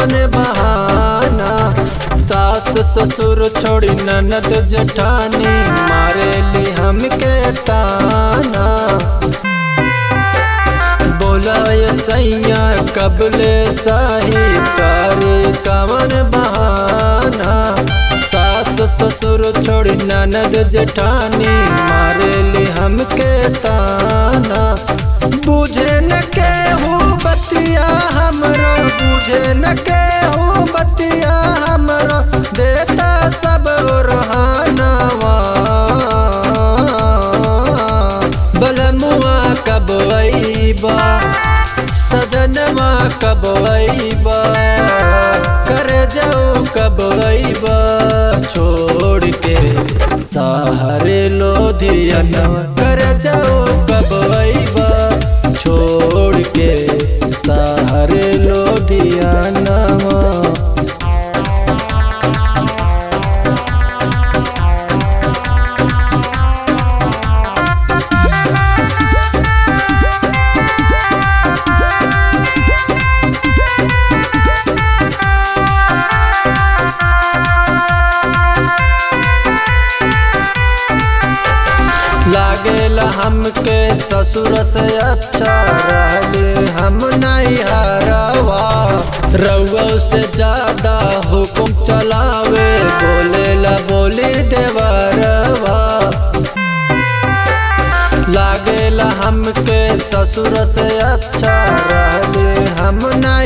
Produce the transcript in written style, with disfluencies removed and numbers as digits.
कवन बहाना। सास ससुर छोड़ी ननद जेठानी मारेली हमके ताना। बोला ये सैया कबले साही करे कवन बहाना। सास ससुर छोड़ी ननद जेठानी मारेली हमके ताना। बुझे न केहू बतिया हमरो, बुझे न केहू बतिया हमरो, देता सब ओरहानवा। बलमुआ कब अइबा, सजनवा कब अइबा, कर जाऊ कब अइबा, छोड़ के सहारे लोधियनवा। कर जाऊ कब अइबा, छोड़ के सहारे लोधियनवा। लागेला हमके ससुर से अच्छा रहले हम नहीं हरवा। रउआ से ज्यादा हुकुम चलावे, बोलेला बोली देवरवा। लागेला हमके ससुर से अच्छा रहले हम नहीं